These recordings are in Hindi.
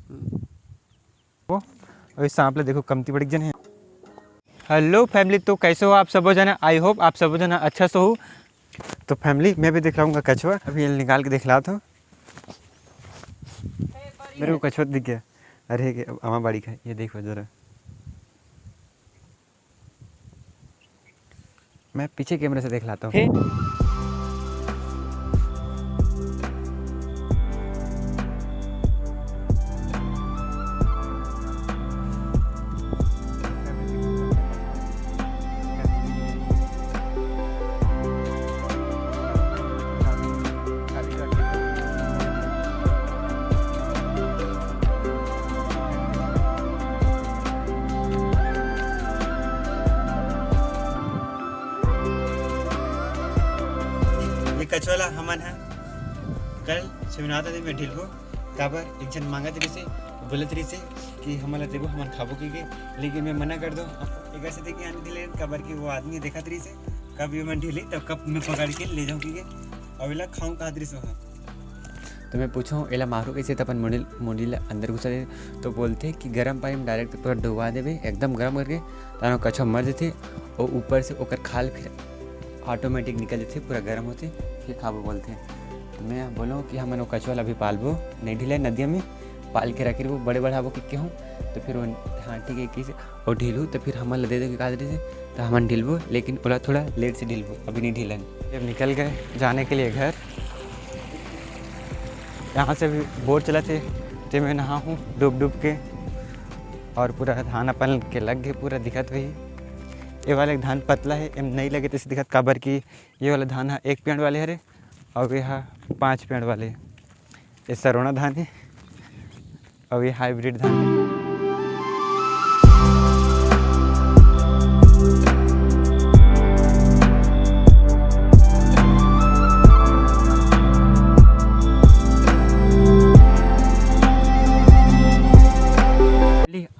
वो और सांप ले देखो कमती बड़ी जन है। हेलो फैमिली, तो कैसे हो आप सब जना? आई होप आप सब जना अच्छा से हो। तो फैमिली मैं भी दिख लाऊंगा कछुआ, अभी ये निकाल के दिखला था। मेरे को कछुआ दिख गया। अरे अमा बाड़ी का ये देखो जरा, मैं पीछे कैमरे से देख लाता हूँ। कछुआ हमन है कल सेमिनार था मैं ढिल को काबर एक जन मांगा तरी से बोले तरी से कि हमला देबो हमन खाबो की के, लेकिन मैं मना कर दो। एक ऐसे देखिए आने दिले काबर कि वो आदमी देखा तरी से कब ये मन ढिली तब कब मैं पकड़ के ले जाऊँ की के और इला खाऊँ कहा तरी से है। तो मैं पूछूँ एला मारो कैसे, तो अपन मुंडी अंदर घुसा दे तो बोलते कि गर्म पानी में डायरेक्ट पूरा डुबा देवे एकदम गर्म करके, तानो कछुआ मर जाते और ऊपर से ओकर खाल फिर ऑटोमेटिक निकल जाते पूरा गर्म होते फिर खाबो बोलते। तो मैं बोलो कि हमन वो कछुआ अभी पालबो नहीं ढिले नदिया में पाल के रखी वो बड़े बढ़ाबो कि हूँ। तो फिर वो हाँ ठीक है किसे और ढीलू तो फिर हमन दे दो कादरी से तो हमन ढिलबो, लेकिन ओला थोड़ा लेट से ढिलबो, अभी नहीं ढिलन। जब निकल गए जाने के लिए घर, यहाँ से भी बोट चला थे तो मैं नहा हूँ डूब के और पूरा धान अपन के लग गए पूरा दिखत हुई। ये वाला एक धान पतला है एम नहीं लगे तो दिखत काबर की ये वाला धान है 1 पेड़ वाले हरे और ये 5 पेड़ वाले। ये सरोना धान है और ये हाइब्रिड धान है।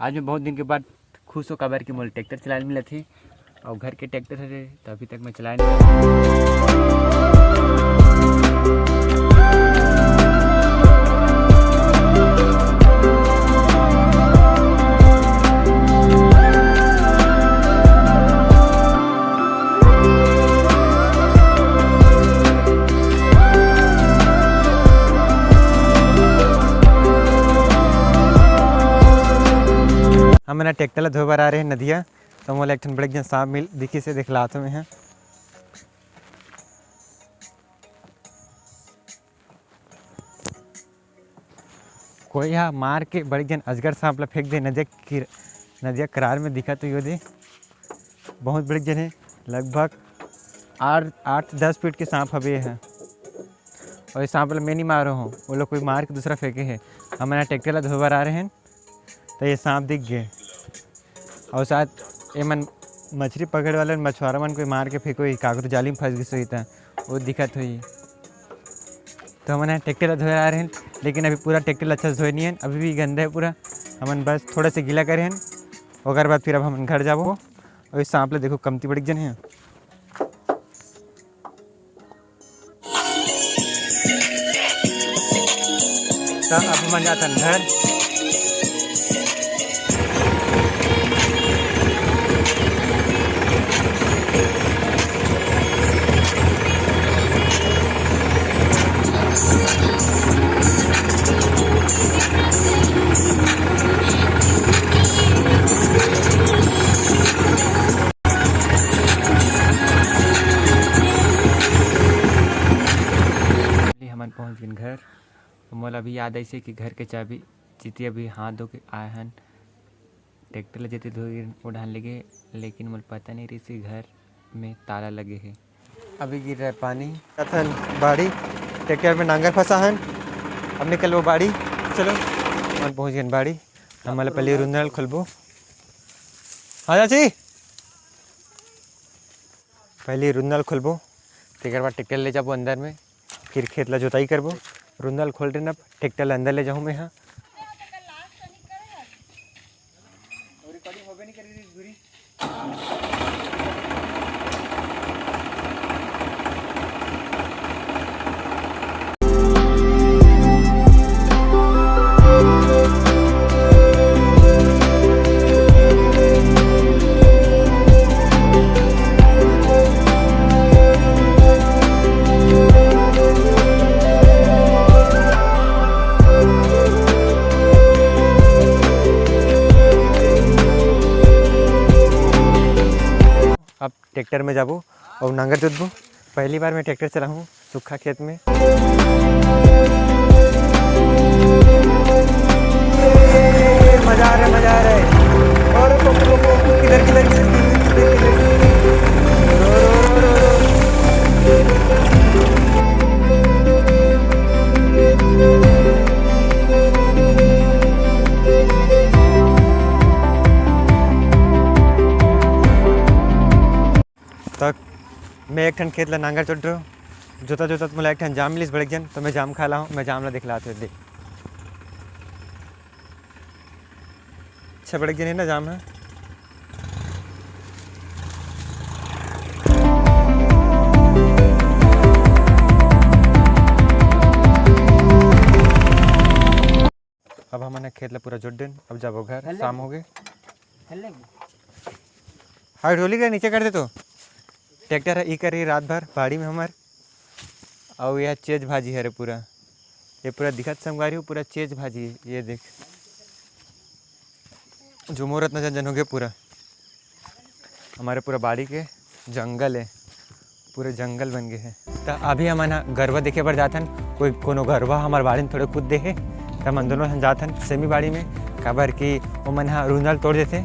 आज मैं बहुत दिन के बाद खुश हो काबर की मोल ट्रैक्टर चलाने मिला थी और घर के ट्रैक्टर है तो अभी तक मैं चलाया नहीं। हम मेरा ट्रैक्टर धोए बार आ रहे हैं नदिया, तो मोला एक बड़े जन सांप मिल दिखी से दिखलाते में है। कोई यहाँ मार के बड़े जन अजगर सांप ला फेंक दे नदिया करार में दिखा तो यो दे बहुत बड़े जन है, लगभग 8-10 फीट के सांप हवे है। और इस सांप ला मैं नहीं मारो हूँ, वो लोग कोई मार के दूसरा फेंके है। हम मेरा ट्रैक्टर ला धोए बार आ रहे हैं तो ये सांप दिख गए और साथ ये मन मछली पकड़ वाले मछुआरा मन कोई मार के फेंको कागरू जाली में फंस गई था वो दिक्कत हुई। तो हमने ट्रैक्टर धोए आ रहे हैं, लेकिन अभी पूरा ट्रैक्टर अच्छा से धोए नहीं है, अभी भी गंदा है पूरा। हमन बस थोड़ा से गीला करे हैं और बाद फिर अब हम घर जाबो। और इस सांप ले देखो कमती बड़ी जन है। तो अब हम जाता घर। हमन पहुँच गए घर। तो मोला अभी याद ऐसे कि घर के चाबी जीती अभी हाथ धो के आए हैं ट्रैक्टर ले जेते धोए उड़ान लगे, लेकिन मोला पता नहीं रही से घर में ताला लगे है। अभी गिर रहा है पानी बाड़ी, ट्रैक्टर में नांगर फंसा है। अब निकल वो बाड़ी, चलो हम पहुँच गए बाड़ी। हमारे पहले रुंदल खोलबो। हाँ चाची पहले रुंदल खोलबो, तेकर बाद ट्रैक्टर ले जाबो अंदर में, फिर खेत ला जोताई करबो। रुंदल खोल देना, ट्रैक्टर अंदर ले जाऊँ मैं। हाँ ट्रैक्टर में जाबो और नांगर जोतबो। पहली बार मैं ट्रैक्टर चलाऊँ सूखा खेत में। मजा आ रहा है, मजा आ रहा है। और किधर किधर तक मैं एक ठन खेत ला नांगर चोट रहा हूँ। जोता जोता मोला एक ठन जाम मिलिस बड़े जन, तो मैं जाम खा ला हूँ। मैं जाम ला दिखलाते देख। अच्छा बड़े जन है ना जाम है। अब हमने खेत ला पूरा जोड़ देन। अब जाबो घर, शाम हो गए। हाँ ढोली का नीचे कर दे। तो ट्रैक्टर है ई करी रात भर बाड़ी में हमार। और यह चेज भाजी है रे पूरा, ये पूरा दिखत संगवारी हो, पूरा चेज भाजी है। ये देख जो मोरत न जन हो गया पूरा। हमारे पूरा बाड़ी के जंगल है, पूरे जंगल बन गए हैं। तो अभी हम ना गरवा देखे पर जाथन। कोई कोनो गरवा हमारे बाड़ी में थोड़े कूद दे है, तो हम दोनों जाथन सेमी बाड़ी में। काबर कि वो मन हाँ रुंदल तोड़ देते,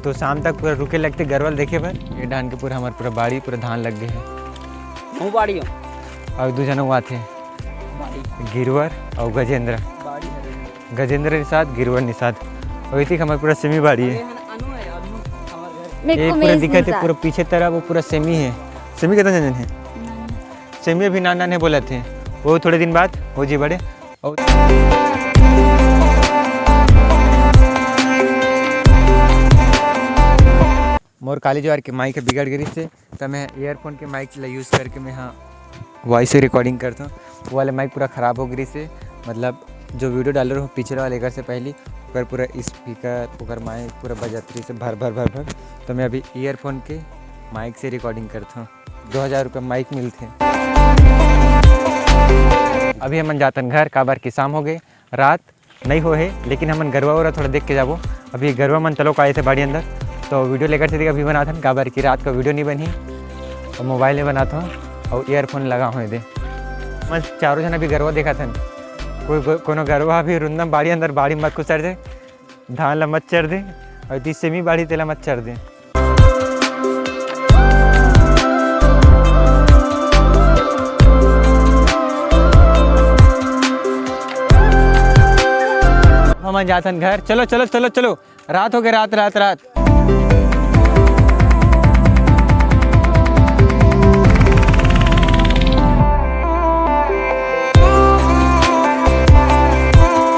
तो शाम तक पूरा रुके लगते गरवल देखे पर। ये डान के पूरा हमारे पूरा बाड़ी पूरा धान लग गए है। बाड़ी और दो जन हुआ थे, गिरवर और गजेंद्र। गजेंद्र निषाद, गिरवर निषाद। वही थी हमारे पूरा सेमी बाड़ी है। ये पूरा दिखा थे पूरा पीछे तरह वो पूरा सेमी है। सेमी कितना जन है? सेमी अभी नाना ने बोला थे, वो थोड़े दिन बाद हो जी बड़े। और मोर काली ज्वार के माइक बिगड़ गई थे, तो मैं ईयरफोन के माइक ला यूज़ करके मैं हाँ वॉइस से रिकॉर्डिंग करता हूँ। वो वाले माइक पूरा ख़राब हो गई से, मतलब जो वीडियो डाल रहा हूँ पिछले वाले घर से पहले अगर पूरा स्पीकर ओकर माइक पूरा बजतरी से भर भर भर भर। तो मैं अभी ईयरफोन के माइक से रिकॉर्डिंग करता हूँ। 2000 रुपये माइक मिलते हैं। अभी हमन जातन घर, काबर की शाम हो गए, रात नहीं हो है। लेकिन हमन गरवा वरा थोड़ा देख के जाबो। अभी गरवा मन तलो आए थे बाड़ी अंदर, तो वीडियो लेकर से अभी बनाता हूँ। काबर की रात का वीडियो नहीं बनी और मोबाइल में बनाता हूँ और ईयरफोन लगा हुए दे। मैं चारों जन अभी गरवा देखा था। कोई कोनो गरवा अभी रुंदम बाड़ी अंदर बाड़ी मत कुचर दे, धान ला मत चढ़ दे, और ती सेमी बाड़ी तेला मत चढ़ दे। हम जातन घर। चलो चलो चलो चलो, रात हो गए, रात रात रात।